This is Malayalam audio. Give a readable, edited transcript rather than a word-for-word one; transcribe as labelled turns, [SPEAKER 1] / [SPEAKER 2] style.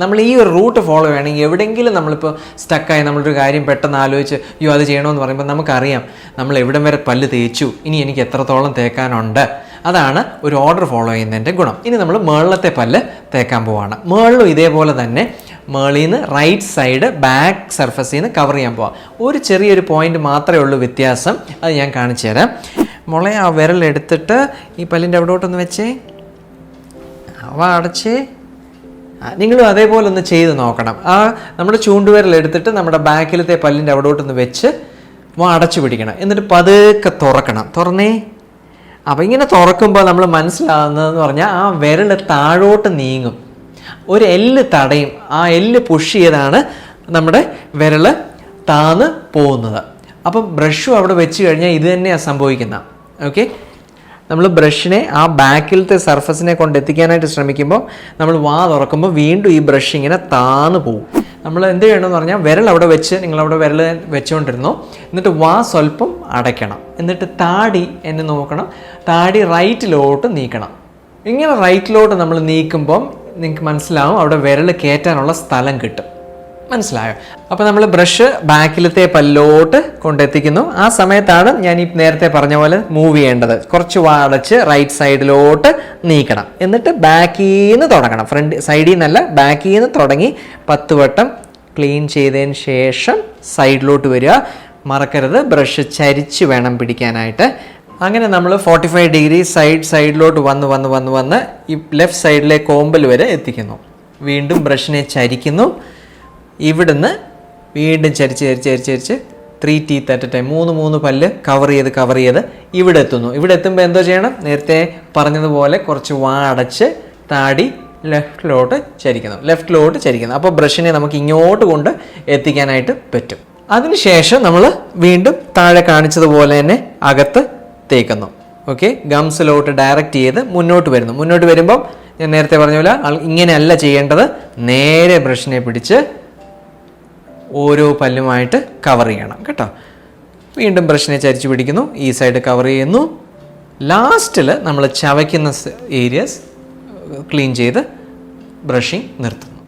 [SPEAKER 1] നമ്മൾ ഈ ഒരു റൂട്ട് ഫോളോ ചെയ്യണമെങ്കിൽ എവിടെയെങ്കിലും നമ്മളിപ്പോൾ സ്റ്റക്കായി നമ്മളൊരു കാര്യം പെട്ടെന്ന് ആലോചിച്ച് അയ്യോ അത് ചെയ്യണമെന്ന് പറയുമ്പോൾ നമുക്കറിയാം നമ്മൾ എവിടം വരെ പല്ല് തേച്ചു, ഇനി എനിക്ക് എത്രത്തോളം തേക്കാനുണ്ട്. അതാണ് ഒരു ഓർഡർ ഫോളോ ചെയ്യുന്നതിൻ്റെ ഗുണം. ഇനി നമ്മൾ മേളിലത്തെ പല്ല് തേക്കാൻ പോവാണ്. മേളിലും ഇതേപോലെ തന്നെ മേളിൽ നിന്ന് റൈറ്റ് സൈഡ് ബാക്ക് സർഫസിൽ നിന്ന് കവർ ചെയ്യാൻ പോവാം. ഒരു ചെറിയൊരു പോയിന്റ് മാത്രമേ ഉള്ളൂ വ്യത്യാസം, അത് ഞാൻ കാണിച്ചു തരാം. മുളെ ആ വിരലെടുത്തിട്ട് ഈ പല്ലിൻ്റെ അവിടോട്ടൊന്ന് വെച്ചേ, അവ അടച്ചേ. നിങ്ങളും അതേപോലെ ഒന്ന് ചെയ്ത് നോക്കണം. നമ്മുടെ ചൂണ്ടുവിരലെടുത്തിട്ട് നമ്മുടെ ബാക്കിലത്തെ പല്ലിൻ്റെ അവിടോട്ടൊന്ന് വെച്ച് അടച്ചു പിടിക്കണം. എന്നിട്ട് പതുക്കെ തുറക്കണം. തുറന്നേ. അപ്പം ഇങ്ങനെ തുറക്കുമ്പോൾ നമ്മൾ മനസ്സിലാകുന്നതെന്ന് പറഞ്ഞാൽ ആ വിരൽ താഴോട്ട് നീങ്ങും, ഒരു എല്ല് തടയും. ആ എല്ല് പുഷ് ചെയ്താണ് നമ്മുടെ വിരൽ താന്ന് പോകുന്നത്. അപ്പം ബ്രഷും അവിടെ വെച്ച് കഴിഞ്ഞാൽ ഇത് തന്നെയാണ് സംഭവിക്കുന്നത്. ഓക്കെ, നമ്മൾ ബ്രഷിനെ ആ ബാക്കിലത്തെ സർഫസിനെ കൊണ്ടെത്തിക്കാനായിട്ട് ശ്രമിക്കുമ്പോൾ നമ്മൾ വാ തുറക്കുമ്പോൾ വീണ്ടും ഈ ബ്രഷ് ഇങ്ങനെ താന്ന് പോകും. നമ്മൾ എന്ത് ചെയ്യണമെന്ന് പറഞ്ഞാൽ വിരൽ അവിടെ വെച്ച് നിങ്ങളവിടെ വിരൽ വെച്ചുകൊണ്ടിരുന്നു, എന്നിട്ട് വാ സ്വല്പം അടയ്ക്കണം. എന്നിട്ട് താടി എന്നെ നോക്കണം, താടി റൈറ്റിലോട്ട് നീക്കണം. ഇങ്ങനെ റൈറ്റിലോട്ട് നമ്മൾ നീക്കുമ്പം നിങ്ങൾക്ക് മനസ്സിലാവും അവിടെ വിരൽ കയറ്റാനുള്ള സ്ഥലം കിട്ടും. മനസ്സിലായോ? അപ്പോൾ നമ്മൾ ബ്രഷ് ബാക്കിലത്തെ പല്ലോട്ട് കൊണ്ടെത്തിക്കുന്നു. ആ സമയത്താണ് ഞാൻ ഈ നേരത്തെ പറഞ്ഞ പോലെ മൂവ് ചെയ്യേണ്ടത്. കുറച്ച് വാടച്ച് റൈറ്റ് സൈഡിലോട്ട് നീക്കണം. എന്നിട്ട് ബാക്കിൽ നിന്ന് തുടങ്ങണം. ഫ്രണ്ട് സൈഡിൽ നിന്നല്ല, ബാക്കിൽ നിന്ന് തുടങ്ങി 10 വട്ടം ക്ലീൻ ചെയ്തതിന് ശേഷം സൈഡിലോട്ട് വരിക. മറക്കരുത്, ബ്രഷ് ചരിച്ച് വേണം പിടിക്കാനായിട്ട്. അങ്ങനെ നമ്മൾ 45 ഡിഗ്രി സൈഡിലോട്ട് വന്ന് ഈ ലെഫ്റ്റ് സൈഡിലെ കോമ്പൽ വരെ എത്തിക്കുന്നു. വീണ്ടും ബ്രഷിനെ ചരിക്കുന്നു. ഇവിടുന്ന് വീണ്ടും ചരിച്ച് 3 teeth അറ്റ് എ ടൈം, 3 പല്ല് കവർ ചെയ്ത് ഇവിടെ എത്തുന്നു. ഇവിടെ എത്തുമ്പോൾ എന്തോ ചെയ്യണം? നേരത്തെ പറഞ്ഞതുപോലെ കുറച്ച് വാ അടച്ച് താടി ലെഫ്റ്റിലോട്ട് ചരിക്കുന്നു. അപ്പോൾ ബ്രഷിനെ നമുക്ക് ഇങ്ങോട്ട് കൊണ്ട് എത്തിക്കാനായിട്ട് പറ്റും. അതിനുശേഷം നമ്മൾ വീണ്ടും താഴെ കാണിച്ചതുപോലെ തന്നെ അകത്ത് തേക്കുന്നു. ഓക്കെ, ഗംസിലോട്ട് ഡയറക്റ്റ് ചെയ്ത് മുന്നോട്ട് വരുമ്പം ഞാൻ നേരത്തെ പറഞ്ഞ പോലെ ഇങ്ങനെയല്ല ചെയ്യേണ്ടത്. നേരെ ബ്രഷിനെ പിടിച്ച് ഓരോ പല്ലുമായിട്ട് കവർ ചെയ്യണം കേട്ടോ. വീണ്ടും ബ്രഷിനെ ചരിച്ച് പിടിക്കുന്നു, ഈ സൈഡ് കവർ ചെയ്യുന്നു. ലാസ്റ്റിൽ നമ്മൾ ചവയ്ക്കുന്ന ഏരിയസ് ക്ലീൻ ചെയ്ത് ബ്രഷിങ് നിർത്തുന്നു.